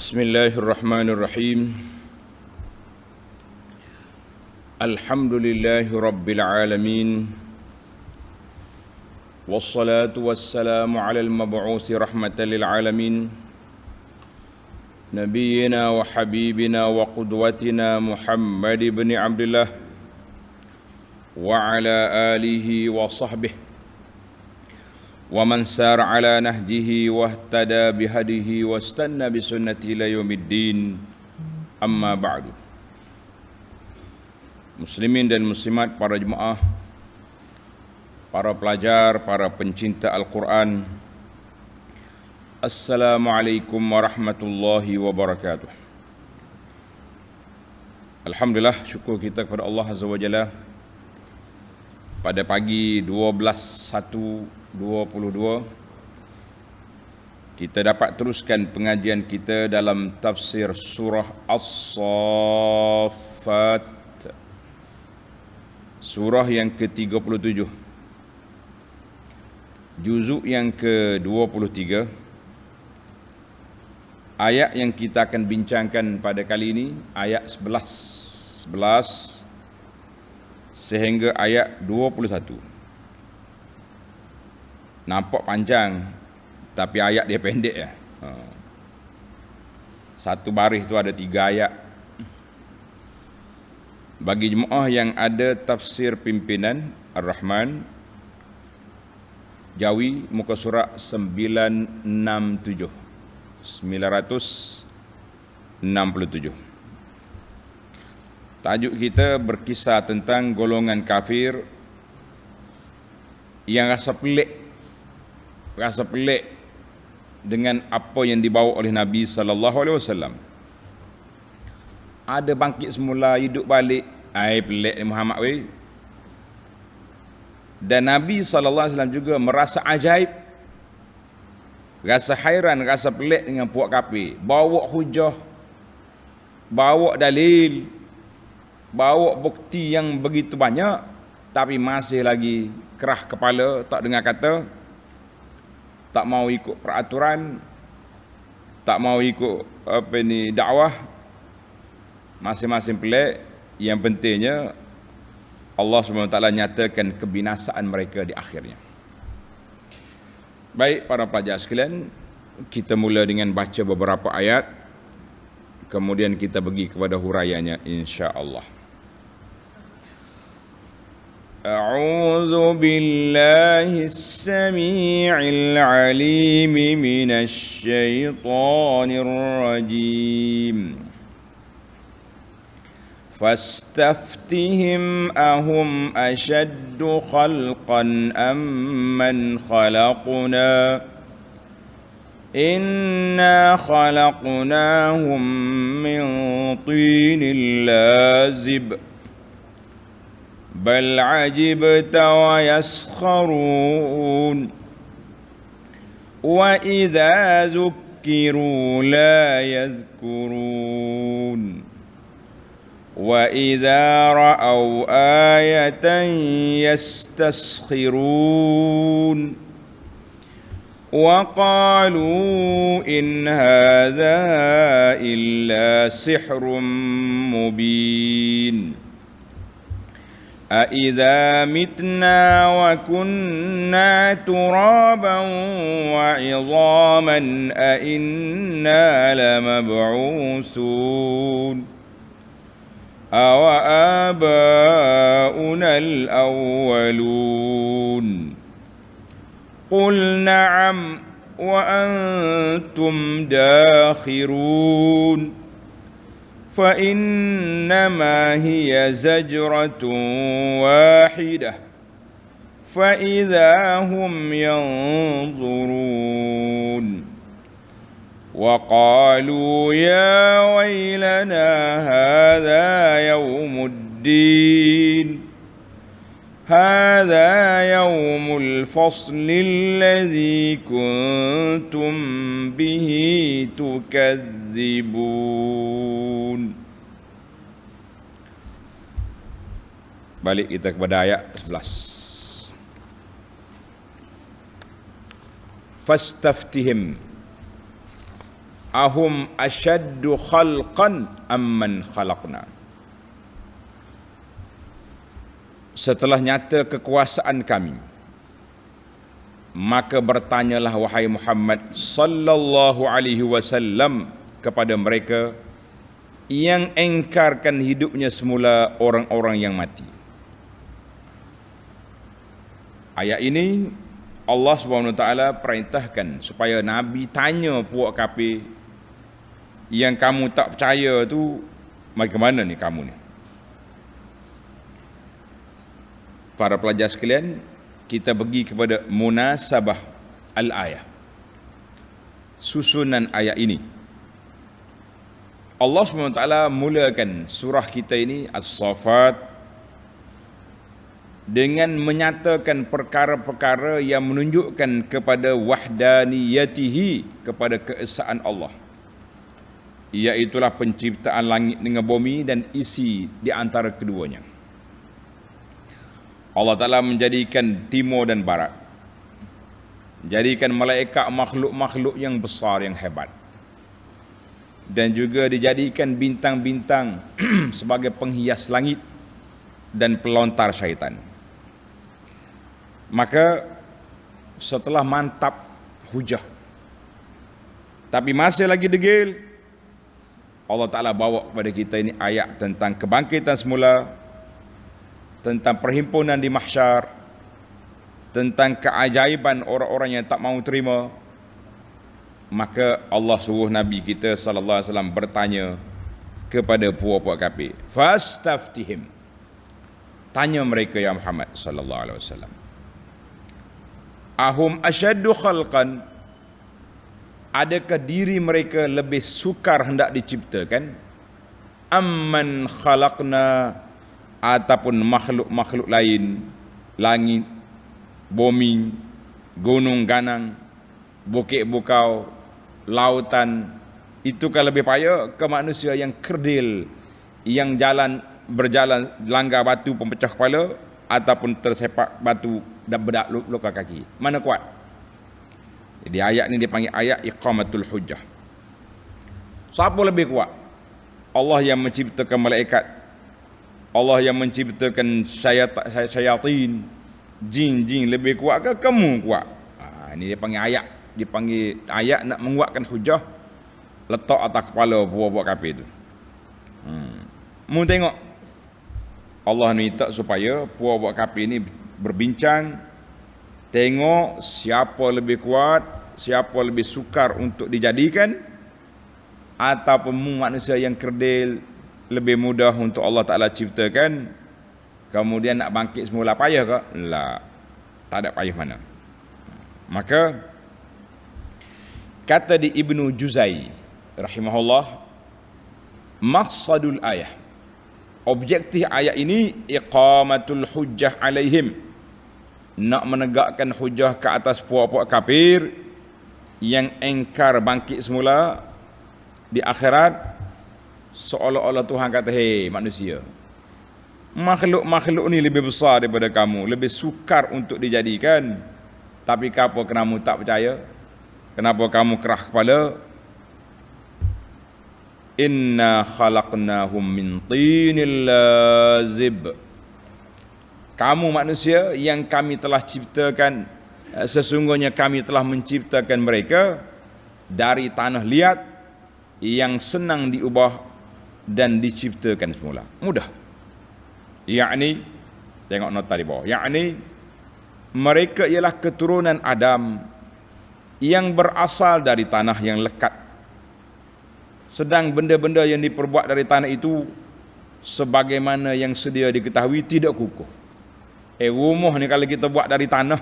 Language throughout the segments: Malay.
Bismillahirrahmanirrahim. Alhamdulillahi rabbil alamin. Wassalatu wassalamu ala al-mab'uthi rahmatan lil alamin. Nabiyyina wa habibina wa qudwatina Muhammad ibn Abdullah wa ala alihi wa sahbihi wa man sara ala nahjihi wahtada bihadihi wastanna bisunnati ila yaumiddin. Amma ba'du. Muslimin dan muslimat, para jemaah, para pelajar, para pencinta Al-Quran, Assalamualaikum warahmatullahi wabarakatuh. Alhamdulillah, syukur kita kepada Allah Azza wa Jalla. Pada pagi 12/1/22 kita dapat teruskan pengajian kita dalam tafsir surah As-Saffat, surah yang ke-37, juzuk yang ke-23. Ayat yang kita akan bincangkan pada kali ini ayat 11 sehingga ayat 21. Nampak panjang, tapi ayat dia pendek ya. Satu baris tu ada 3 ayat. Bagi jemaah yang ada tafsir pimpinan Ar-Rahman, Jawi, muka surat 967. Tajuk kita berkisah tentang golongan kafir yang rasa pelik dengan apa yang dibawa oleh Nabi sallallahu alaihi wasallam. Ada bangkit semula, hidup balik. Pelik ni Muhammad weh. Dan Nabi sallallahu alaihi wasallam juga merasa ajaib, rasa hairan, rasa pelik dengan puak kafir. Bawa hujah, bawa dalil, bawa bukti yang begitu banyak, tapi masih lagi kerah kepala, tak dengar kata, tak mau ikut peraturan, tak mau ikut dakwah. Masing-masing pelik. Yang pentingnya Allah SWT nyatakan kebinasaan mereka di akhirnya. Baik para pelajar sekalian, kita mula dengan baca beberapa ayat, kemudian kita pergi kepada huraiannya insya-Allah. أعوذ بالله السميع العليم من الشيطان الرجيم فاستفتهم أهم أشد خلقا أم من خلقنا إنا خلقناهم من طين لازب بل عجبت ويسخرون وإذا ذكروا لا يذكرون وإذا رأوا آية يستسخرون وقالوا إن هذا إلا سحر مبين أَإِذَا مِتْنَا وَكُنَّا تُرَابًا وَعِظَامًا أَإِنَّا لَمَبْعُوثُونَ أَوَآبَاؤُنَا الْأَوَّلُونَ قُلْ نَعَمْ وَأَنْتُمْ دَاخِرُونَ فإنما هي زجرة واحدة فإذا هم ينظرون وقالوا يا ويلنا هذا يوم الدين هذا يوم الفصل الذي كنتم به تكذبون. Balik kita kepada ayat 11. Fastaftihim, ahum ashaddu khalqan amman khalaqna. Setelah nyata kekuasaan kami, maka bertanyalah wahai Muhammad sallallahu alaihi wasallam kepada mereka yang engkarkan hidupnya semula orang-orang yang mati. Ayat ini Allah Subhanahu Wa Taala perintahkan supaya Nabi tanya puak kafir yang kamu tak percaya tu, bagaimana ni kamu ni? Para pelajar sekalian, kita pergi kepada munasabah al-ayah, susunan ayat ini. Allah SWT mulakan surah kita ini As-Saffat dengan menyatakan perkara-perkara yang menunjukkan kepada wahdaniyatihi, kepada keesaan Allah, iaitulah penciptaan langit dengan bumi dan isi di antara keduanya. Allah Ta'ala menjadikan timur dan barat, jadikan malaikat makhluk-makhluk yang besar, yang hebat, dan juga dijadikan bintang-bintang sebagai penghias langit dan pelontar syaitan. Maka setelah mantap hujah, tapi masih lagi degil, Allah Ta'ala bawa kepada kita ini ayat tentang kebangkitan semula, tentang perhimpunan di mahsyar, tentang keajaiban orang-orang yang tak mahu terima. Maka Allah suruh Nabi kita sallallahu alaihi wasallam bertanya kepada puak-puak kafir, fastaftihim, tanya mereka ya Muhammad sallallahu alaihi wasallam, ahum asyaddu khalqan, adakah diri mereka lebih sukar hendak diciptakan, amman khalaqna, ataupun makhluk-makhluk lain, langit, bumi, gunung ganang, bukit bukau, lautan, itukah lebih payah ke manusia yang kerdil, yang berjalan langgar batu pempecah kepala, ataupun tersepak batu dan bedak luka kaki? Mana kuat? Jadi ayat ni dipanggil ayat iqamatul hujjah. Siapa lebih kuat? Allah yang menciptakan malaikat, Allah yang menciptakan syayatin, jin lebih kuat ke kamu kuat? Ini dia panggil ayat, dipanggil ayat nak menguatkan hujah, letak atas kepala buah-buah kafir tu. Mu tengok, Allah minta supaya buah-buah kafir ni berbincang, tengok siapa lebih kuat, siapa lebih sukar untuk dijadikan, ataupun manusia yang kerdil lebih mudah untuk Allah Ta'ala ciptakan, kemudian nak bangkit semula payah ke? La, tak ada payah mana. Maka kata di Ibnu Juzai rahimahullah, maqsadul ayah, objektif ayat ini iqamatul hujjah alaihim, nak menegakkan hujjah ke atas puak-puak kafir yang engkar bangkit semula di akhirat. Seolah-olah Tuhan kata, hei manusia, makhluk-makhluk ni lebih besar daripada kamu, lebih sukar untuk dijadikan, tapi kenapa kamu tak percaya? Kenapa kamu kerah kepala? Inna khalaqnahum min tinil lazib, kamu manusia yang kami telah ciptakan, sesungguhnya kami telah menciptakan mereka dari tanah liat yang senang diubah dan diciptakan semula. Mudah. Yakni, tengok nota di bawah, yakni mereka ialah keturunan Adam yang berasal dari tanah yang lekat, sedang benda-benda yang diperbuat dari tanah itu sebagaimana yang sedia diketahui tidak kukuh. Rumah ni kalau kita buat dari tanah,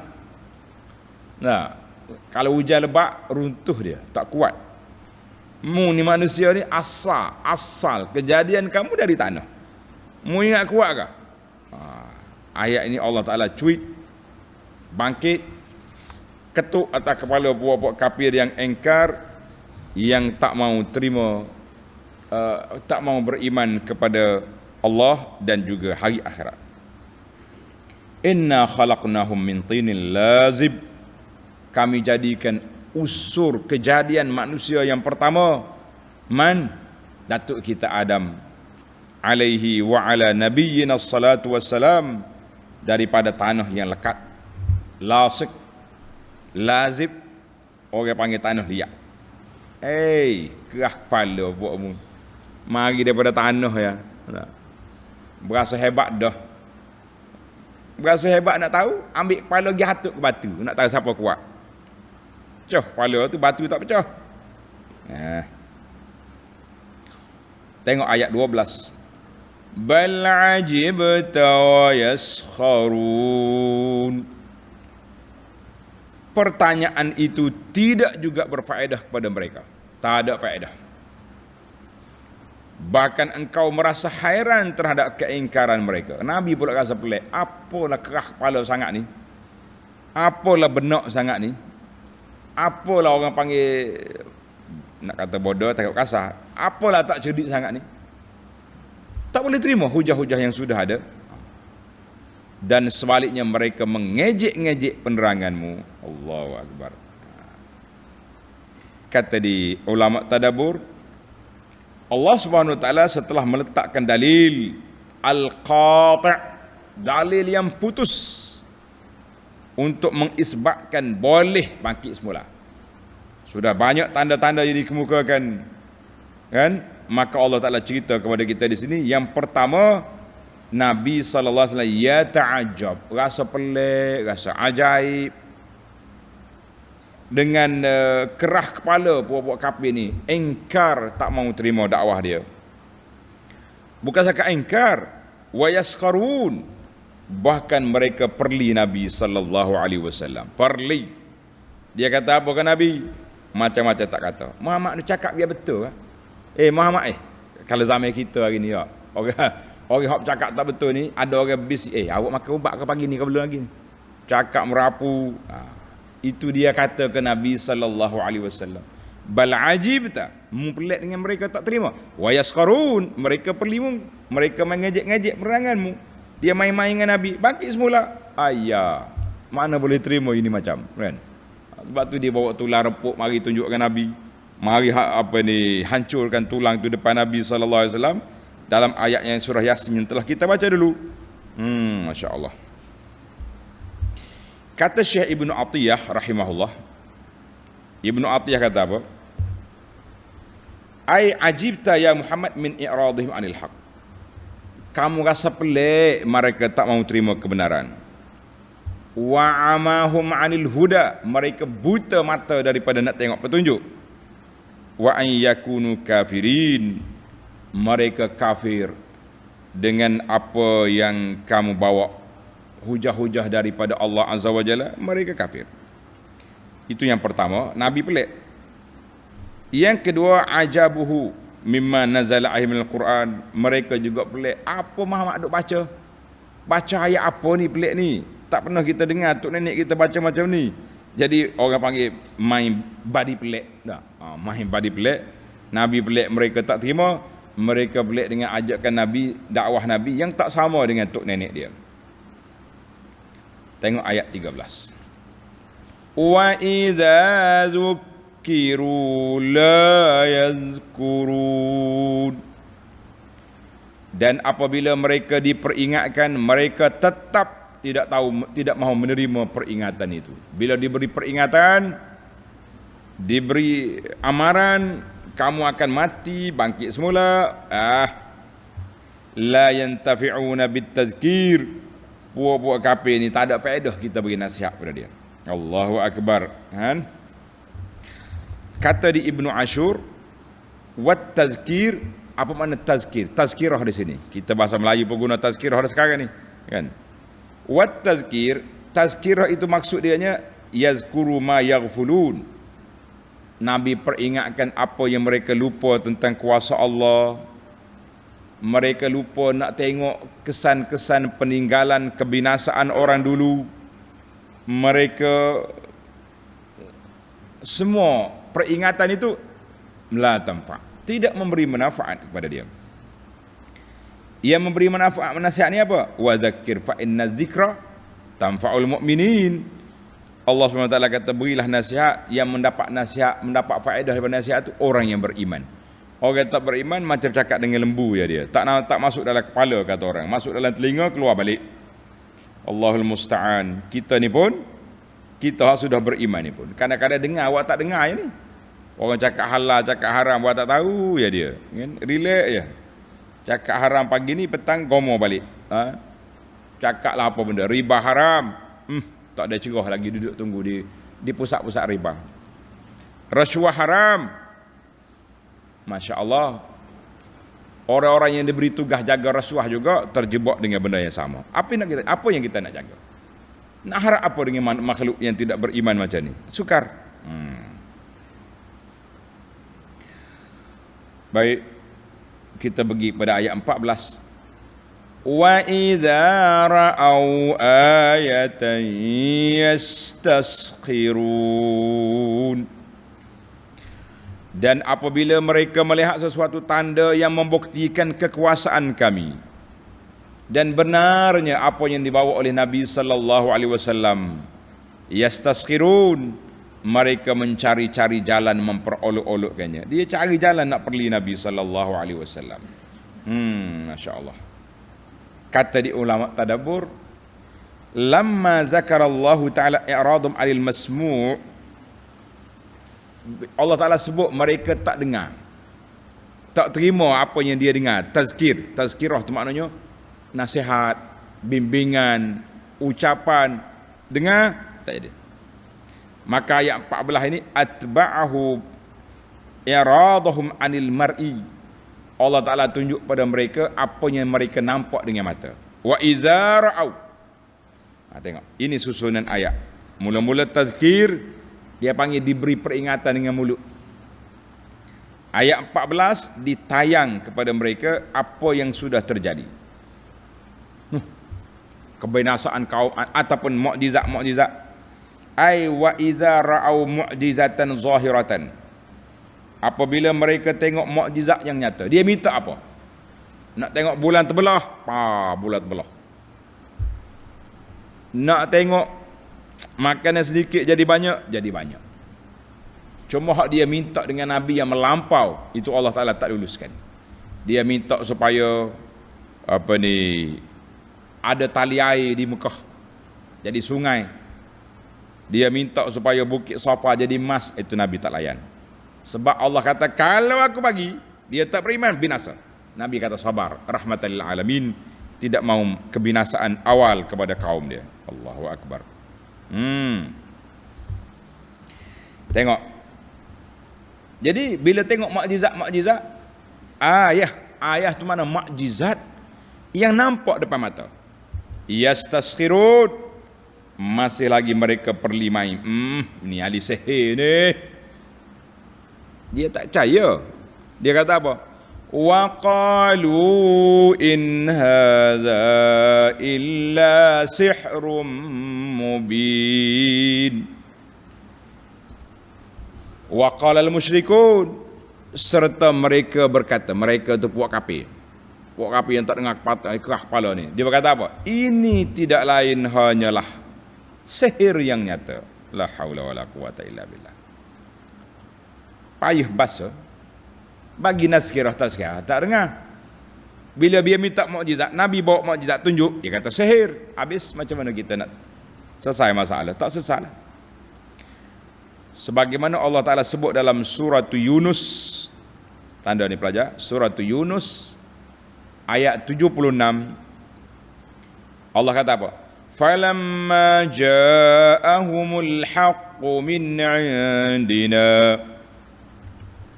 nah, kalau hujan lebat runtuh dia, tak kuat. Mu ni manusia ni asal kejadian kamu dari tanah. Mu ingat kuat ke? Ayat ini Allah Ta'ala cuit, bangkit, ketuk atas kepala buah-buah kafir yang engkar, yang tak mau terima, tak mau beriman kepada Allah dan juga hari akhirat. Inna khalaqnahum min tinil lazib, kami jadikan unsur kejadian manusia yang pertama, man? Datuk kita Adam alaihi wa ala nabiyyina salatu wassalam, daripada tanah yang lekat, lasik, lazib, orang panggil tanah liat. Kerah kepala buatmu. Mari daripada tanah ya. Berasa hebat dah. Berasa hebat nak tahu, ambil kepala pergi hatuk ke batu, nak tahu siapa kuat. Pecah kepala tu, batu tak pecah. Tengok ayat 12. Bal ajibta wa yaskharun. Pertanyaan itu tidak juga berfaedah kepada mereka. Tak ada faedah. Bahkan engkau merasa hairan terhadap keingkaran mereka. Nabi pula rasa pelik. Apalah kerah kepala sangat ni? Apalah benak sangat ni? Apalah orang panggil, nak kata bodoh, takut kasar. Apalah tak cerdik sangat ni? Tak boleh terima hujah-hujah yang sudah ada. Dan sebaliknya mereka mengejek-ngejek peneranganmu. Allahu Akbar. Kata di ulama tadabbur, Allah Subhanahu wa taala setelah meletakkan dalil al-qati', dalil yang putus, untuk mengisbatkan boleh bangkit semula. Sudah banyak tanda-tanda yang dikemukakan, kan? Maka Allah Taala cerita kepada kita di sini, yang pertama, Nabi sallallahu alaihi wasallam ya ta'ajjab, rasa pelik, rasa ajaib dengan kerah kepala puak-puak kafir ni, engkar, tak mau terima dakwah dia. Bukan sahaja engkar, wa yaskharun, bahkan mereka perli Nabi sallallahu alaihi wasallam. Perli. Dia kata apa kan Nabi? Macam-macam tak kata. Muhammad ni cakap biar betul lah. Muhammad kalau zaman kita hari ni ya, orang hok cakap tak betul ni, ada orang bis, awak makan ubat ke pagi ni ke belum lagi ni? Cakap merapu. Itu dia kata ke Nabi sallallahu alaihi wasallam. Bal ajibta, pelik dengan mereka tak terima. Wa yaskharun, mereka perlimu, mereka mengejek-ngejek peneranganmu. Dia main-main dengan Nabi, bangkit semula. Mana boleh terima ini macam, kan? Sebab tu dia bawa tulang repuk, mari tunjukkan Nabi. Mari hancurkan tulang tu depan Nabi sallallahu alaihi wasallam dalam ayat yang surah Yasin yang telah kita baca dulu. Masya-Allah. Kata Syekh Ibnu Atiyah rahimahullah. Ibnu Atiyah kata apa? Ai ajibta ya Muhammad min i'radihim anil haq. Kamu rasa pelik mereka tak mau terima kebenaran. Wa amahum anil huda, mereka buta mata daripada nak tengok petunjuk. Wa an yakunu kafirin, mereka kafir dengan apa yang kamu bawa, hujah-hujah daripada Allah Azza wa Jalla, mereka kafir. Itu yang pertama, Nabi pelik. Yang kedua, ajabuhu mimma nazala alaihi minal Quran, mereka juga pelik. Apa Muhammad duk baca? Baca ayat apa ni pelik ni? Tak pernah kita dengar tok nenek kita baca macam ni. Jadi orang panggil main badi pelik dah. Main badi pelik. Nabi pelik, mereka tak terima. Mereka pelik dengan ajakan Nabi, dakwah Nabi yang tak sama dengan tok nenek dia. Tengok ayat 13. Wa idza zukiru la yazkurun. Dan apabila mereka diperingatkan, mereka tetap tidak mahu menerima peringatan itu. Bila diberi peringatan, diberi amaran, kamu akan mati, bangkit semula, la yantafi'una bitazkir. Puak-puak kafir ni tak ada faedah kita beri nasihat pada dia. Allahu Akbar, kan? Kata di Ibnu Ashur, wat tazkir, apa makna tazkir? Tazkirah di sini. Kita bahasa Melayu pun guna tazkirah sekarang ni, kan? Wat tazkir, tazkirah itu maksud dianya yazkuru ma yaghfulun. Nabi peringatkan apa yang mereka lupa tentang kuasa Allah. Mereka lupa nak tengok kesan-kesan peninggalan kebinasaan orang dulu. Mereka semua peringatan itu la tanfa', tidak memberi manfaat kepada dia. Yang memberi manfaat nasihat ni apa? Wa dzakir fa inna dzikra tanfa'ul mu'minin. Allah SWT kata berilah nasihat, yang mendapat nasihat, mendapat faedah daripada nasihat itu orang yang beriman. Orang yang tak beriman macam cakap dengan lembu ya dia. Tak masuk dalam kepala kata orang, masuk dalam telinga keluar balik. Allahul musta'an. Kita sudah beriman ni pun kadang-kadang dengar awak tak dengar ya ni. Orang cakap halal, cakap haram awak tak tahu ya dia. Kan? Relax je. Cakap haram pagi ni, petang gomo balik. Cakaplah apa benda, riba haram. Tak ada cerah lagi, duduk tunggu di pusat-pusat riba. Rasuah haram. Masya Allah. Orang-orang yang diberi tugas jaga rasuah juga terjebak dengan benda yang sama. Apa yang kita nak jaga? Nak harap apa dengan makhluk yang tidak beriman macam ni? Sukar. Baik, kita pergi pada ayat 14. Wa idza ra'au ayatan yastaskhirun. Dan apabila mereka melihat sesuatu tanda yang membuktikan kekuasaan kami dan benarnya apa yang dibawa oleh Nabi sallallahu alaihi wasallam, yastaskhirun, mereka mencari-cari jalan memperolok-olokkannya. Dia cari jalan nak perli Nabi sallallahu alaihi wasallam. Masya-Allah. Kata di ulama tadabbur, lamma zakarallahu ta'ala i'radum 'anil masmu', Allah Ta'ala sebut mereka tak dengar, tak terima apa yang dia dengar. Tazkirah tu maknanya nasihat, bimbingan, ucapan, dengar tak jadi. Maka ayat 14 ini atba'ahu i'radahum 'anil mar'i, Allah Ta'ala tunjuk pada mereka apa yang mereka nampak dengan mata. Wa iza ra'au. Tengok, ini susunan ayat. Mula-mula tazkir, dia panggil diberi peringatan dengan mulut. Ayat 14 ditayang kepada mereka apa yang sudah terjadi. Kebinasaan kaum ataupun mukjizat. Ai wa iza ra'au mu'jizatan zahiratan. Apabila mereka tengok mukjizat yang nyata, dia minta apa? Nak tengok bulan terbelah, bulan terbelah. Nak tengok makanan sedikit jadi banyak. Cuma hak dia minta dengan Nabi yang melampau, itu Allah Ta'ala tak luluskan. Dia minta supaya ada tali air di Mekah jadi sungai. Dia minta supaya Bukit Safa jadi emas, itu Nabi tak layan. Sebab Allah kata kalau aku bagi, dia tak beriman, binasa. Nabi kata sabar, rahmatan lil alamin, tidak mau kebinasaan awal kepada kaum dia. Allahu akbar. Tengok. Jadi bila tengok mukjizat, ayah tu mana mukjizat yang nampak depan mata. Yastaskhirun, masih lagi mereka perli main. Ni ahli sihir ni. Dia tak percaya. Dia kata apa? Wa qalu in hadza illa sihrun mubin. Wa qala al-musyrikun, serta mereka berkata, mereka tu puak kafir. Puak kafir yang tak dengar kerah kepala ni. Dia berkata apa? Ini tidak lain hanyalah sihir yang nyata. La haula wala quwata illa billah. Payah bahasa, bagi tazkirah tak dengar. Bila dia minta mukjizat, Nabi bawa mukjizat tunjuk, dia kata sihir. Habis macam mana kita nak selesai masalah? Tak selesai lah. Sebagaimana Allah Ta'ala sebut dalam surah Yunus, tanda ni pelajar, surah Yunus ayat 76, Allah kata apa? Falamma ja'ahumul haqqu min 'indina,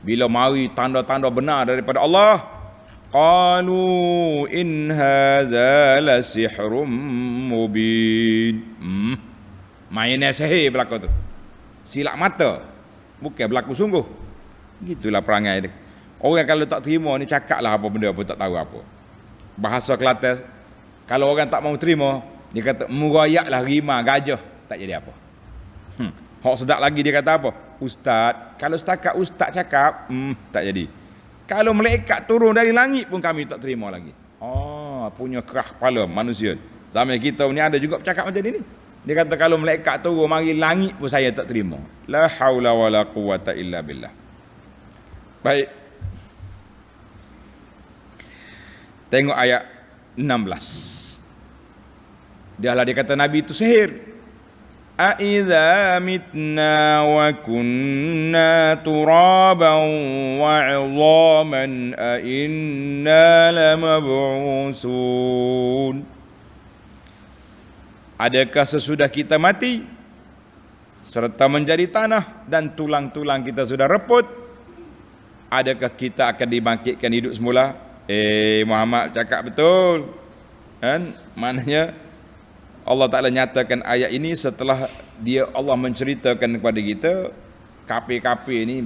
bila mari tanda-tanda benar daripada Allah, qalu in hadza la sihrun mubin. Mainnya sihir berlaku tu. Silap mata, bukan berlaku sungguh. Gitulah perangai dia. Orang kalau tak terima ni cakaplah apa benda pun tak tahu apa. Bahasa Kelantan, kalau orang tak mau terima, dia kata murayaklah rima gajah, tak jadi apa. Hak sedap lagi dia kata apa? Ustaz, kalau setakat ustaz cakap, tak jadi. Kalau malaikat turun dari langit pun kami tak terima lagi. Punya kerah kepala manusia. Zaman kita ni ada juga bercakap macam ni. Dia kata kalau malaikat turun mari langit pun saya tak terima. La haula wala quwata illa billah. Baik. Tengok ayat 16. Dia kata Nabi itu sihir. A idza mitna wa kunna turaban wa 'idhaman a inna lamab'usun. Adakah sesudah kita mati serta menjadi tanah dan tulang-tulang kita sudah reput, adakah kita akan dibangkitkan hidup semula? Muhammad cakap betul. Kan? Maknanya Allah Ta'ala nyatakan ayat ini setelah Allah menceritakan kepada kita kafir-kafir ini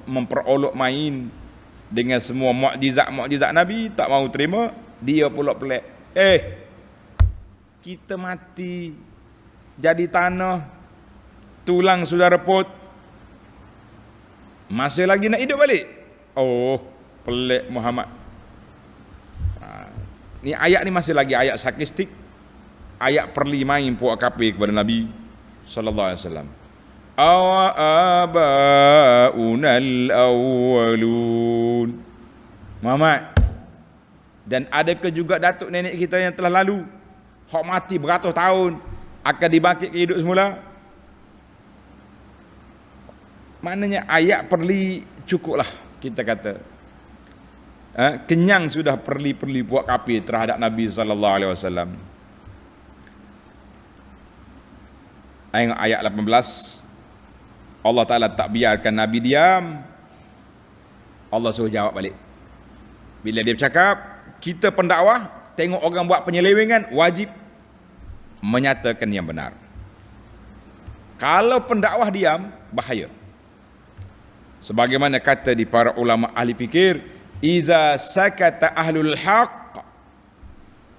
memperolok main dengan semua mukjizat Nabi, tak mau terima. Dia pula pelik. Kita mati jadi tanah, tulang sudah reput, masih lagi nak hidup balik? Oh, pelik Muhammad. Ni ayat ni masih lagi ayat sarkastik, ayat perlimain puak kafir kepada Nabi sallallahu alaihi wasallam. Awa abaunal awwalun. Muhammad, dan adakah juga datuk nenek kita yang telah lalu, hak mati beratus tahun, akan dibangkit ke hidup semula? Maknanya ayat perli cukuplah, kita kata. Kenyang sudah perli-perli buat kafir terhadap Nabi sallallahu alaihi wasallam. Ayat 18, Allah Ta'ala tak biarkan Nabi diam. Allah suruh jawab balik. Bila dia bercakap, kita pendakwah tengok orang buat penyelewengan, wajib menyatakan yang benar. Kalau pendakwah diam, bahaya. Sebagaimana kata di para ulama ahli fikir, iza sakata ahlul haq,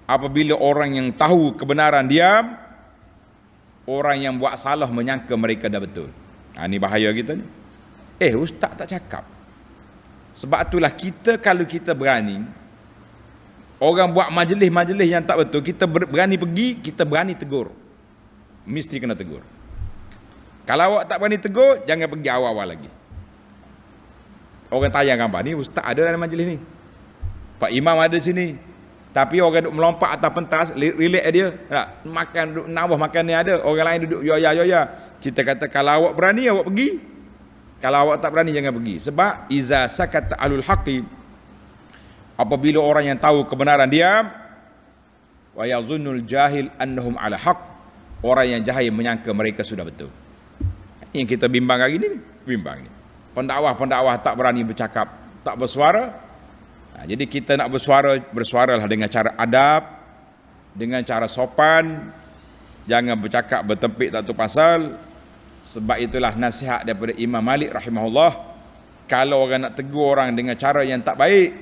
apabila orang yang tahu kebenaran diam, orang yang buat salah menyangka mereka dah betul. Ini bahaya kita ni. Ustaz tak cakap. Sebab itulah kita, kalau kita berani, orang buat majlis-majlis yang tak betul, kita berani pergi, kita berani tegur. Mesti kena tegur. Kalau awak tak berani tegur, jangan pergi awal-awal lagi. Orang tayang gambar ni, ustaz ada dalam majlis ni, Pak Imam ada sini, tapi orang duduk melompat atas pentas, relax dia, makan duduk nambah makan ni ada, orang lain duduk yoya. Kita kata kalau awak berani awak pergi, kalau awak tak berani jangan pergi. Sebab iza sakata alul haqi, apabila orang yang tahu kebenaran diam, wa yazunnul jahil annahum ala haq, orang yang jahil menyangka mereka sudah betul. Yang kita bimbang hari ni, bimbang ni. Pendakwah tak berani bercakap, tak bersuara. Jadi kita nak bersuaralah dengan cara adab, dengan cara sopan, jangan bercakap bertempik tak tahu pasal. Sebab itulah nasihat daripada Imam Malik rahimahullah, kalau orang nak tegur orang dengan cara yang tak baik,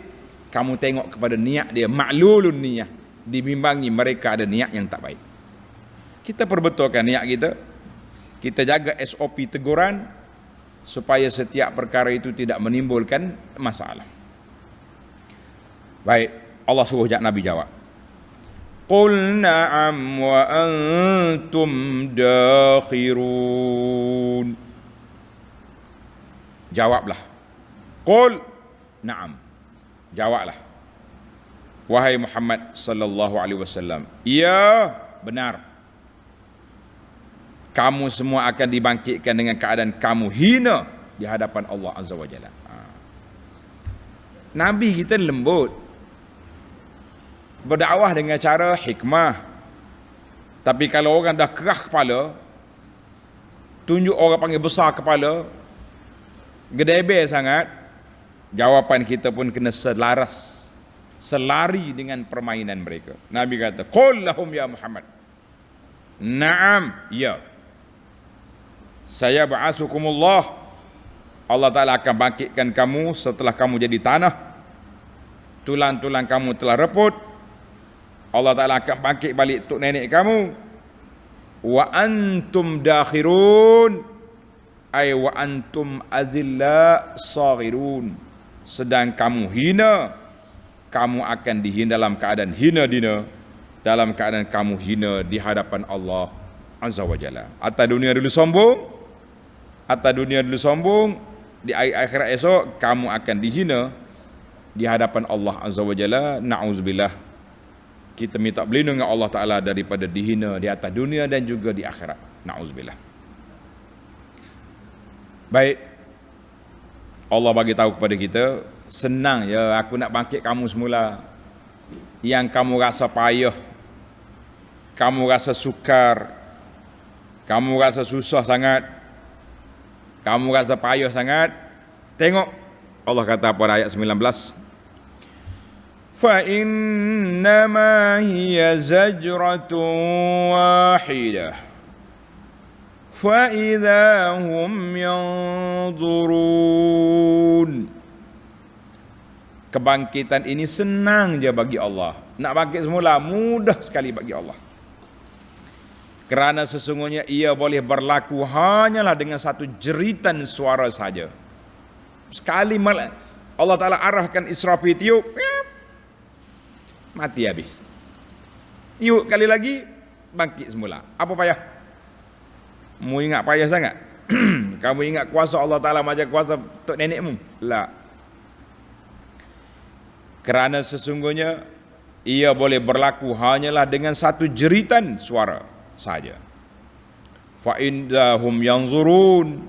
kamu tengok kepada niat dia, ma'lulun niyah, dibimbangi mereka ada niat yang tak baik. Kita perbetulkan niat kita, kita jaga SOP teguran, supaya setiap perkara itu tidak menimbulkan masalah. Baik, Allah suruh Nabi jawab. Qul na'am wa antum dakhirun. Jawablah. Qul na'am. Jawablah. Wahai Muhammad sallallahu alaihi wasallam, ya, benar. Kamu semua akan dibangkitkan dengan keadaan kamu hina di hadapan Allah Azza wa Jalla. Nabi kita lembut, berdakwah dengan cara hikmah. Tapi kalau orang dah kerah kepala, tunjuk orang panggil besar kepala, gedebe sangat, jawapan kita pun kena selaras, selari dengan permainan mereka. Nabi kata, qul lahum ya Muhammad, na'am, ya, saya ba'asukumullah, Allah Ta'ala akan bangkitkan kamu setelah kamu jadi tanah, tulang-tulang kamu telah reput, Allah Ta'ala akan bangkit balik untuk nenek kamu. Wa antum dakhirun, ay wa antum azilla saghirun, sedang kamu hina, kamu akan dihina dalam keadaan hina dina, dalam keadaan kamu hina di hadapan Allah Azza wa Jalla. Atas dunia dulu sombong, atas dunia dulu sombong, di akhirat esok kamu akan dihina di hadapan Allah Azza wa Jalla. Na'udzubillah. Kita minta berlindung dengan Allah Ta'ala daripada dihina di atas dunia dan juga di akhirat. Na'udzubillah. Baik, Allah bagi tahu kepada kita, senang ya aku nak bangkit kamu semula. Yang kamu rasa payah, kamu rasa sukar, kamu rasa susah sangat, kamu rasa payah sangat, tengok Allah kata pada ayat 19, fa innama hiya zajratun wahidah fa idza hum yanzurun. Kebangkitan ini senang je bagi Allah. Nak bangkit semula mudah sekali bagi Allah. Kerana sesungguhnya ia boleh berlaku hanyalah dengan satu jeritan suara saja. Sekali Allah Ta'ala arahkan Israfil tiup, mati habis. Tiup kali lagi, bangkit semula. Apa payah? Mu ingat payah sangat? Kamu ingat kuasa Allah Ta'ala macam kuasa tok nenekmu? La. Kerana sesungguhnya ia boleh berlaku hanyalah dengan satu jeritan suara saja. Fa indahum yanzurun,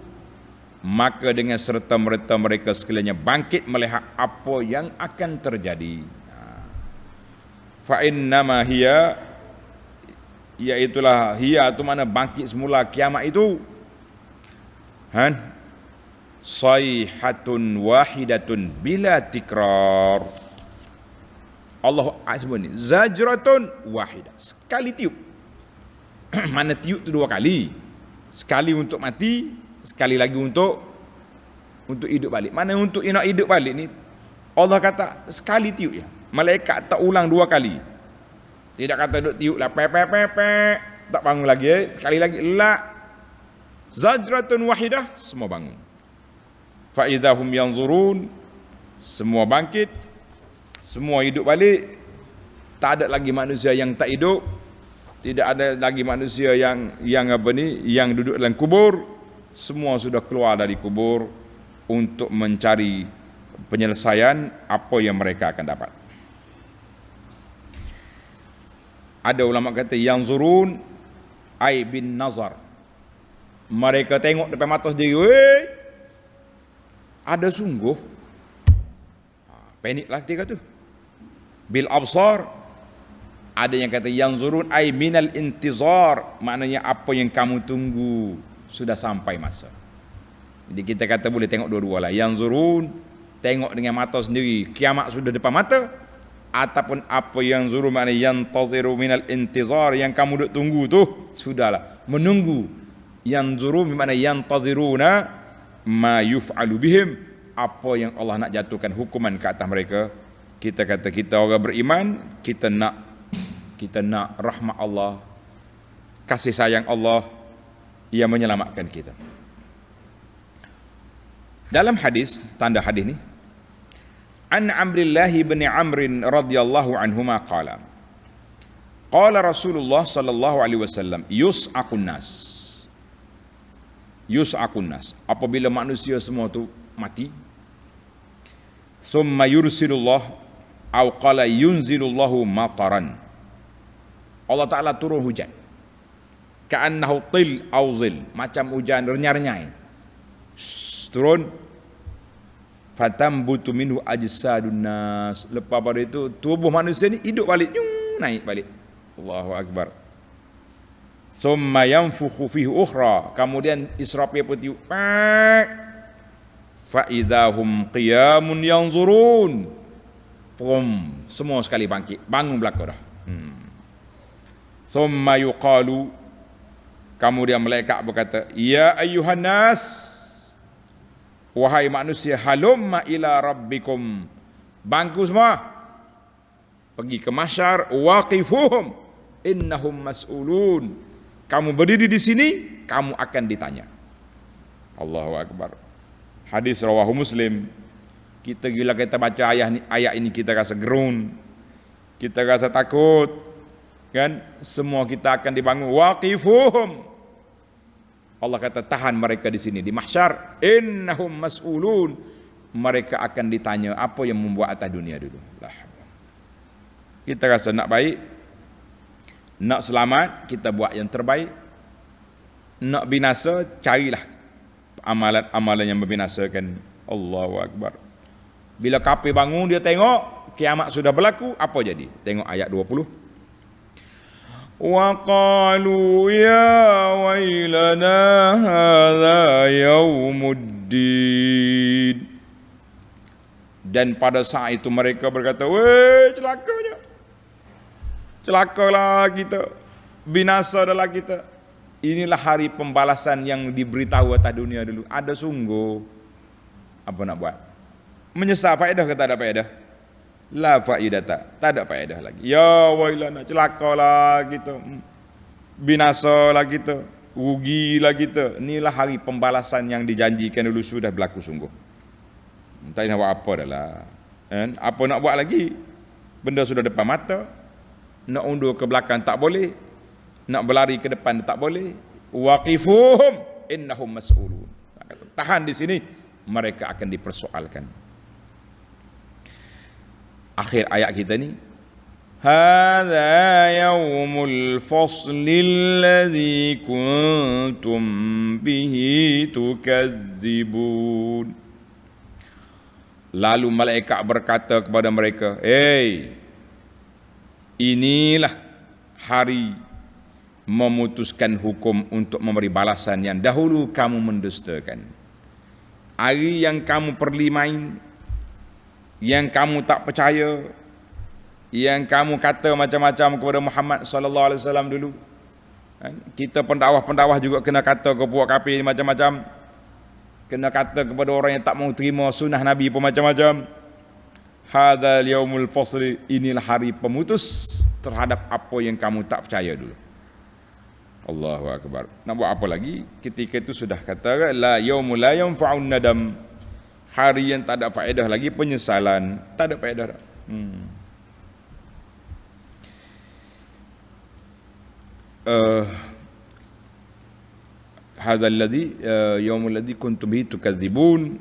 maka dengan serta-merta mereka sekaliannya bangkit melihat apa yang akan terjadi. Fa innama hiya, iaitulah hiya itu mana bangkit semula kiamat itu, sayhatun wahidatun bila tikrar. Allah sebut ni zajratun wahidah, sekali tiup. Mana tiup tu dua kali, sekali untuk mati, sekali lagi untuk hidup balik. Mana untuk nak hidup balik ni Allah kata sekali tiup je. Malaikat tak ulang dua kali. Tidak kata duk tiup lah tak bangun lagi, sekali lagi la, zajratun wahidah, semua bangun. Fa idahum yanzurun, semua bangkit, semua hidup balik. Tak ada lagi manusia yang tak hidup, tidak ada lagi manusia yang duduk dalam kubur. Semua sudah keluar dari kubur untuk mencari penyelesaian apa yang mereka akan dapat. Ada ulama kata yang zurun ai bin nazar, mereka tengok depan mata sendiri, ada sungguh. Paniklah ketika tu. Bil absar, ada yang kata yang zurun ai minal intizar, maknanya apa yang kamu tunggu sudah sampai masa. Jadi kita kata boleh tengok dua-dua lah. Yang zurun, tengok dengan mata sendiri, kiamat sudah depan mata, ataupun apa yang zurun maknanya yang taziru minal intizar, yang kamu duk tunggu tu sudahlah menunggu. Yang zurun maknanya yang taziruna ma yuf'alu bihim, apa yang Allah nak jatuhkan hukuman ke atas mereka. Kita kata kita orang beriman, kita nak rahmat Allah, kasih sayang Allah yang menyelamatkan kita. Dalam hadis, tanda hadis ni, an Amrillah bin Amr radhiyallahu anhuma qala Rasulullah sallallahu alaihi wasallam yus'aqun nas, apabila manusia semua tu mati, summa yursilullah au qala yunzilullahu mataran, Allah Ta'ala turun hujan, ka'annahu til au zil, macam hujan renyai-renyai turun, fatambutu minhu ajsadun nas, lepas pada itu tubuh manusia ni hidup balik, naik balik. Allahu akbar. Summa yanfukhu fihi ukhra, kemudian Israfil pun tiup, fa idahum qiyamun yanzurun, semua sekali bangkit, bangun belaka dah. Summa yuqalu, kemudian malaikat berkata, ya ayyuhan nas, wahai manusia, halumma ila rabbikum, bangku semua, pergi ke mahsyar, waqifuhum innahum mas'ulun, kamu berdiri di sini, kamu akan ditanya. Allahu akbar. Hadis rawahu Muslim. Kita bila kita baca ayat ini kita rasa gerun, kita rasa takut, kan semua kita akan dibangun. Waqifuhum, Allah kata tahan mereka di sini di mahsyar, innahum mas'ulun, mereka akan ditanya apa yang membuat atas dunia dulu. Kita rasa nak baik, nak selamat, kita buat yang terbaik. Nak binasa, carilah amalan-amalan yang membinasakan. Allahu Akbar. Bila kafir bangun, dia tengok kiamat sudah berlaku, apa jadi? Tengok ayat 20. Wa qalu ya wailana hadza yaumuddin. Dan pada saat itu mereka berkata, weh celakanya, celakalah kita, binasa adalah kita. Inilah hari pembalasan yang diberitahu atas dunia dulu. Ada sungguh. Apa nak buat? Menyesal faedah ke tak ada faedah? La faedata, tak ada faedah lagi. Ya wailana, celakalah kita, binasalah kita, rugilah kita. Inilah hari pembalasan yang dijanjikan dulu, sudah berlaku sungguh. Tak nak buat apa dah lah. Apa nak buat lagi? Benda sudah depan mata. Nak undur ke belakang tak boleh, nak berlari ke depan tak boleh. Waqifuhum innahum mas'ulun. Tahan di sini, mereka akan dipersoalkan. Akhir ayat kita ni, hadza yaumul faslil ladzi kuntum bihi tukazzibun. Lalu malaikat berkata kepada mereka, inilah hari memutuskan hukum untuk memberi balasan yang dahulu kamu mendustakan. Hari yang kamu perlimain, yang kamu tak percaya, yang kamu kata macam-macam kepada Muhammad sallallahu alaihi wasallam dulu. Kita pendakwah-pendakwah juga kena kata ke puak kafir macam-macam. Kena kata kepada orang yang tak mau terima sunnah Nabi pun macam-macam. Hadzal yaumul fasli, inilah hari pemutus terhadap apa yang kamu tak percaya dulu. Allahu Akbar. Nak buat apa lagi? Ketika itu sudah kata la yaumul la yanfa'un nadam, hari yang tak ada faedah lagi penyesalan, tak ada faedah dah. Hadzal ladzi yaumul ladzi kuntum bihi tukadzibun,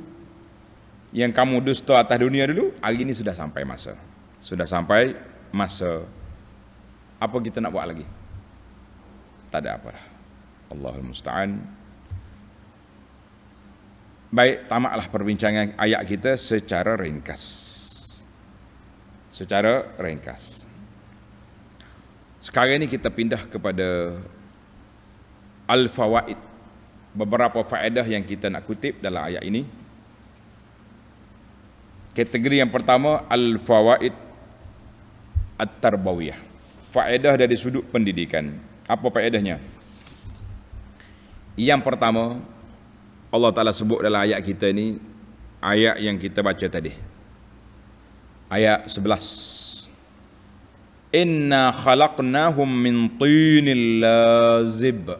yang kamu dusta atas dunia dulu, hari ini sudah sampai masa. Sudah sampai masa. Apa kita nak buat lagi? Tak ada apa dah. Allahul musta'an. Baik, tamatlah perbincangan ayat kita secara ringkas. Secara ringkas. Sekarang ini kita pindah kepada al-fawaid. Beberapa faedah yang kita nak kutip dalam ayat ini. Kategori yang pertama, al-fawaid at-tarbawiyah. Faedah dari sudut pendidikan. Apa faedahnya? Yang pertama, Allah Ta'ala sebut dalam ayat kita ini, ayat yang kita baca tadi, ayat 11. Inna khalaqnahum min tinil lazib.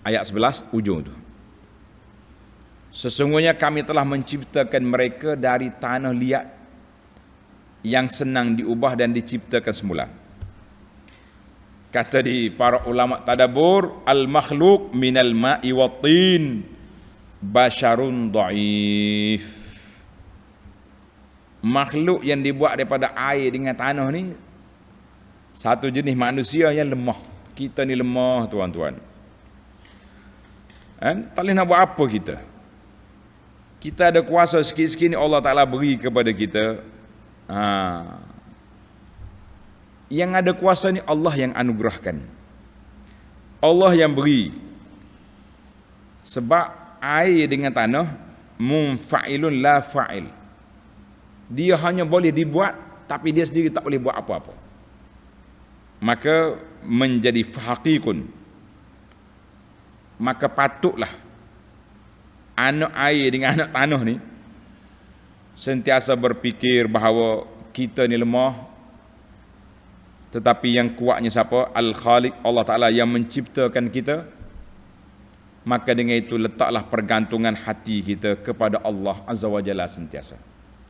Ayat 11 ujung tu. Sesungguhnya kami telah menciptakan mereka dari tanah liat yang senang diubah dan diciptakan semula. Kata di para ulama tadabbur, al-makhluq minal ma'i wa tin basyarun dhaif. Makhluk yang dibuat daripada air dengan tanah ni satu jenis manusia yang lemah. Kita ni lemah, tuan-tuan. Tak boleh nak buat apa kita. Kita ada kuasa sikit-sikit ni Allah Ta'ala beri kepada kita. Yang ada kuasa ni Allah yang anugerahkan, Allah yang beri. Sebab air dengan tanah munfa'ilun la fa'il, dia hanya boleh dibuat, tapi dia sendiri tak boleh buat apa-apa. Maka menjadi haqiqun, maka patutlah anak air dengan anak tanah ni sentiasa berfikir bahawa kita ni lemah. Tetapi yang kuatnya siapa? Al-Khaliq, Allah Ta'ala yang menciptakan kita. Maka dengan itu letaklah pergantungan hati kita kepada Allah Azza wa Jalla sentiasa.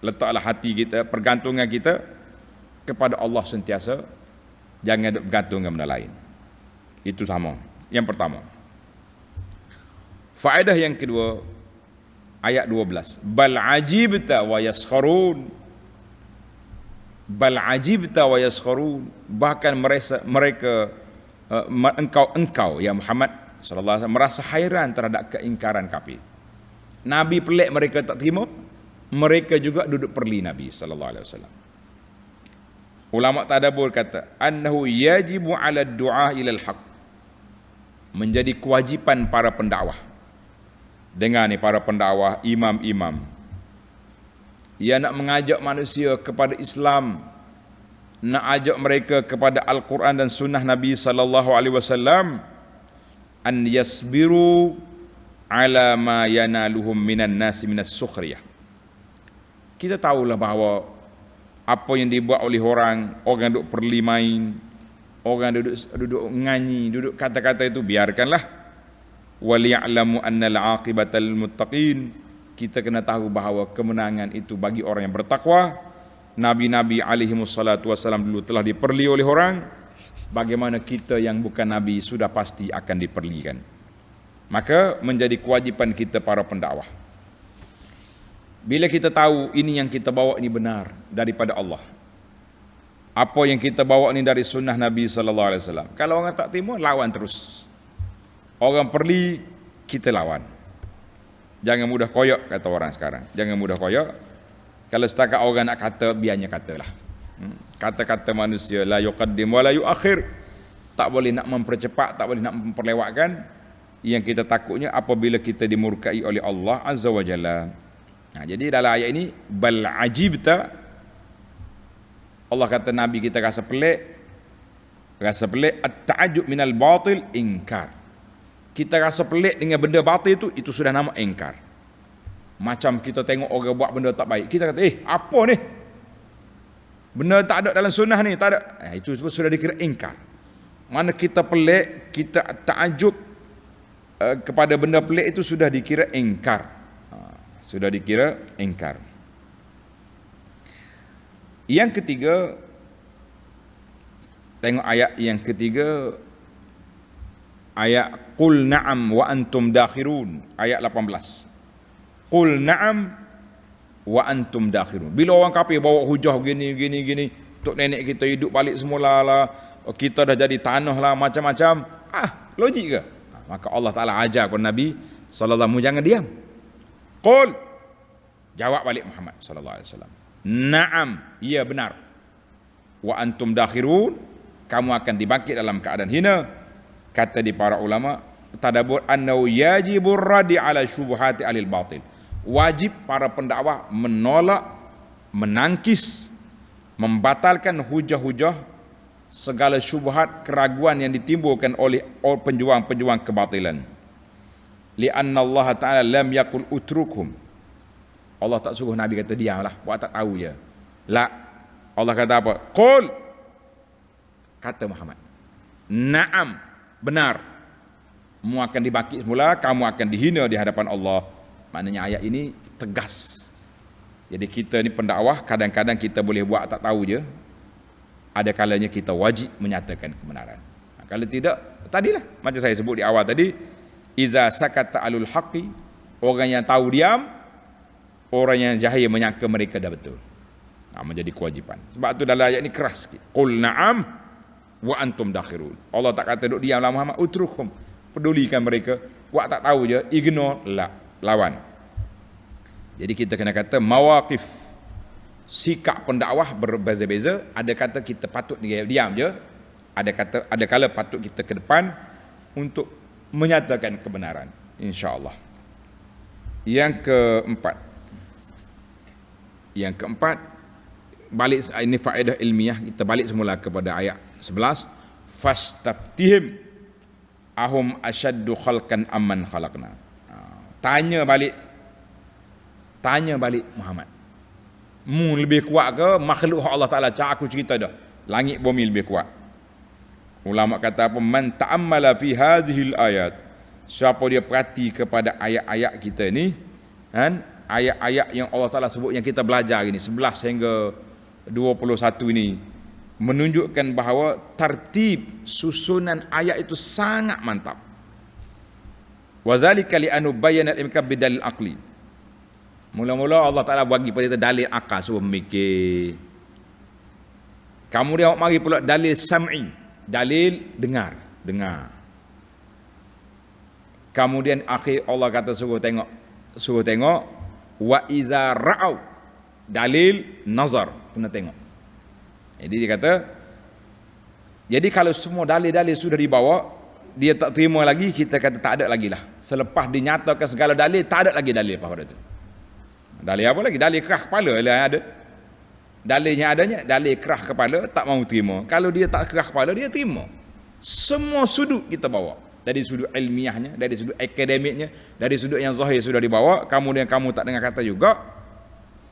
Letaklah hati kita, pergantungan kita kepada Allah sentiasa, jangan duk bergantung dengan benda lain. Itu sama. Yang pertama. Faedah yang kedua, ayat 12. Bal ajibta wa yaskharun. Bal ajibta wa yaskharun. Bahkan mereka engkau ya Muhammad sallallahu alaihi wasallam merasa hairan terhadap keingkaran kafir. Nabi pelik mereka tak terima, mereka juga duduk perli Nabi sallallahu alaihi wasallam. Ulama tadabbur kata, annahu yajibu 'ala ad-du'a ila al-haq. Menjadi kewajipan para pendakwah. Dengar ni para pendakwah, imam-imam. Ia nak mengajak manusia kepada Islam, nak ajak mereka kepada Al-Quran dan sunnah Nabi sallallahu alaihi wasallam, an yasbiru ala ma yanaluhum minan nasi minas sukhriyah. Kita tahulah bahawa apa yang dibuat oleh orang duduk perli main, orang duduk nganyi, duduk kata-kata itu biarkanlah. Waliya'lamu annal 'aqibatal muttaqin. Kita kena tahu bahawa kemenangan itu bagi orang yang bertakwa. Nabi-nabi alaihi wassalatu wassalam dulu telah diperli oleh orang. Bagaimana kita yang bukan nabi sudah pasti akan diperlikan. Maka menjadi kewajipan kita para pendakwah. Bila kita tahu ini yang kita bawa ini benar daripada Allah, apa yang kita bawa ini dari sunnah Nabi sallallahu alaihi wasallam, kalau orang tak terima, lawan terus. Orang perli, kita lawan. Jangan mudah koyak, kata orang sekarang. Jangan mudah koyak. Kalau setakat orang nak kata, biarnya katalah. Kata-kata manusia, la yuqaddim wa la yuakhir. Tak boleh nak mempercepat, tak boleh nak memperlewatkan. Yang kita takutnya apabila kita dimurkai oleh Allah Azza wa Jalla. Nah, jadi dalam ayat ini, bal ajibta. Allah kata Nabi kita rasa pelik. At-ta'ajub minal batil ingkar. Kita rasa pelik dengan benda batil itu sudah nama ingkar. Macam kita tengok orang buat benda tak baik, kita kata, apa ni? Benda tak ada dalam sunnah ni, tak ada. Itu sudah dikira ingkar. Mana kita pelik, kita ta'ajub kepada benda pelik itu sudah dikira ingkar. Sudah dikira ingkar. Yang ketiga, tengok ayat yang ketiga, ayat qul na'am wa antum dakhirun, ayat 18. Qul na'am wa antum dakhirun. Bila orang kafir bawa hujah gini tok nenek kita hidup balik semula lah, kita dah jadi tanah lah, macam-macam, logik ke? Maka Allah Taala ajar kepada Nabi sallallahu alaihi wasallam, jangan diam. Qul, jawab balik Muhammad sallallahu alaihi wasallam, na'am, iya benar. Wa antum dakhirun, kamu akan dibangkit dalam keadaan hina. Kata di para ulama tadabbur, annahu yajibur radi ala syubhati alil batil. Wajib para pendakwah menolak, menangkis, membatalkan hujah-hujah segala syubhat, keraguan yang ditimbulkan oleh penjuang-penjuang kebatilan. Li'anna Allah Ta'ala lam yakul utrukum. Allah tak suruh Nabi kata diamlah, buat tak tahu je. La, Allah kata apa? Qul, kata Muhammad, na'am, benar, kamu akan dibangkit semula, kamu akan dihina di hadapan Allah. Maknanya ayat ini tegas. Jadi kita ni pendakwah, kadang-kadang kita boleh buat tak tahu je, ada kalanya kita wajib menyatakan kebenaran. Kalau tidak, tadilah macam saya sebut di awal tadi, iza sakata alul haqqi, orang yang tahu diam, orang yang jahil menyangka mereka dah betul. Menjadi kewajipan. Sebab tu dalam ayat ini keras sikit. Qul na'am wa antum dakhirun. Allah tak kata duk diamlah Muhammad, utrukhum, pedulikan mereka, buat tak tahu je, ignore, lawan. Jadi kita kena kata mawaqif, sikap pendakwah berbeza-beza. Ada kata kita patut diam je, ada kala patut kita ke depan untuk menyatakan kebenaran, insya-Allah. Yang keempat, balik ini faedah ilmiah, kita balik semula kepada ayat 11, fastaftihim ahum asyaddu khalqan amman khalaqna. Tanya balik Muhammad, mu lebih kuat ke makhluk Allah Ta'ala? Aku cerita dah, langit bumi lebih kuat. Ulama kata apa? Man ta'ammala fi hadhil ayat, siapa dia perhati kepada ayat-ayat kita ni, kan? Ayat-ayat yang Allah Ta'ala sebut, yang kita belajar ini 11 hingga 21 ini, menunjukkan bahawa tartib susunan ayat itu sangat mantap. Wazalika li'anu bayyana al-imkan bidalil aqli. Mula-mula Allah Ta'ala bagi pada kita dalil akal, suruh memikir. Kemudian mari pula dalil sam'i, dalil dengar. Kemudian akhir Allah kata suruh tengok wa iza ra'au, dalil nazar, kena tengok. Jadi dia kata, jadi kalau semua dalil-dalil sudah dibawa, dia tak terima lagi, kita kata tak ada lagi lah. Selepas dinyatakan segala dalil, tak ada lagi dalil apa pada tu. Dalil apa lagi? Dalil kerah kepala lah yang ada. Dalilnya adanya, dalil kerah kepala tak mau terima. Kalau dia tak kerah kepala, dia terima. Semua sudut kita bawa. Dari sudut ilmiahnya, dari sudut akademiknya, dari sudut yang zahir sudah dibawa. Kemudian kamu tak dengar kata juga,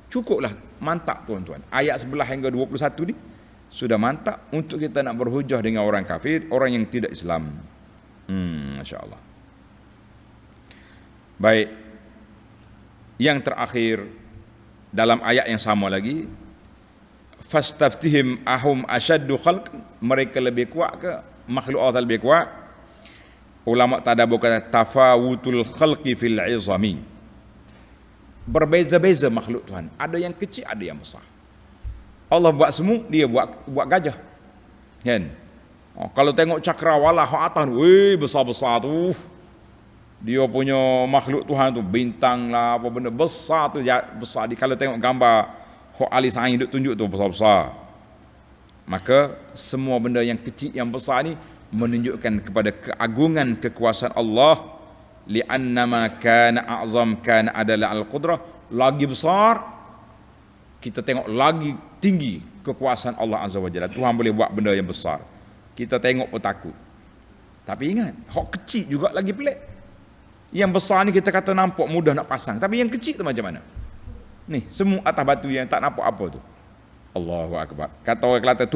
cukuplah, mantap tuan-tuan. Ayat 11 hingga 21 ni sudah mantap untuk kita nak berhujah dengan orang kafir, orang yang tidak Islam. Masya Allah. Baik. Yang terakhir dalam ayat yang sama lagi, fastaftihim ahum asyaddu khalq, mereka lebih kuat ke makhluk Allah lebih kuat? Ulama tadabbur kata tafawutul khalqi fil izami. Berbeza-beza makhluk Tuhan. Ada yang kecil, ada yang besar. Allah buat semut, dia buat gajah. Kan? Kalau tengok cakrawala hak atas, besar-besar tu. Dia punya makhluk Tuhan tu bintang lah, apa benda besar tu, besar. Kalau tengok gambar hak Ali Sain duk tunjuk tu besar-besar. Maka semua benda yang kecil yang besar ni menunjukkan kepada keagungan kekuasaan Allah. Li'annama kana a'zam kana adalah al-qudrah, lagi besar kita tengok lagi tinggi kekuasaan Allah Azza wa Jalla. Tuhan boleh buat benda yang besar, kita tengok pun takut. Tapi ingat, hak kecil juga lagi pelik. Yang besar ni kita kata nampak mudah nak pasang, tapi yang kecil tu macam mana? Ni semua atas batu yang tak nampak apa tu. Allahu Akbar. Kata orang Kelantan,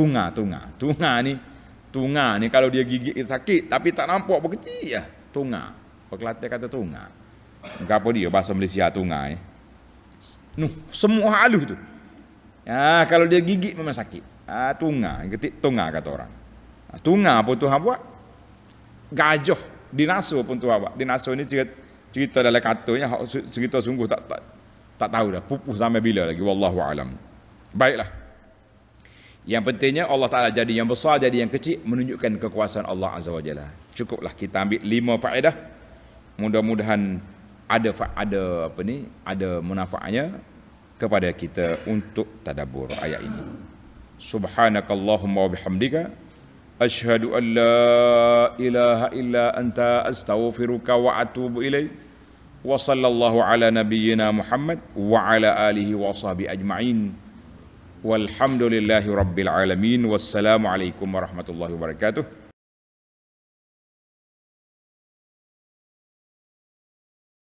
tunga ni kalau dia gigit kita sakit, tapi tak nampak apa kecil lah. Tunga. Orang Kelantan kata tunga. Apa dia bahasa Malaysia tunga ni? Semua halus tu. Kalau dia gigit memang sakit. Tunga, ketik tunga kata orang. Tunga pun Tuhan buat. Gajah, dinosaur pun Tuhan buat. Dinosaur ni cerita dalam katanya, cerita sungguh tak tahu dah pupuh sampai bila lagi, wallahu alam. Baiklah. Yang pentingnya Allah Ta'ala jadi yang besar, jadi yang kecil, menunjukkan kekuasaan Allah Azza wa Jalla. Cukuplah kita ambil 5 faedah. Mudah-mudahan ada manfaatnya kepada kita untuk tadabbur ayat ini. Subhanakallahumma wa bihamdika asyhadu an la ilaha illa anta astaghfiruka wa atubu ilaik. Wa sallallahu ala nabiyyina Muhammad wa ala alihi wa sahbihi ajma'in. Walhamdulillahi rabbil alamin. Wassalamu alaikum warahmatullahi wabarakatuh.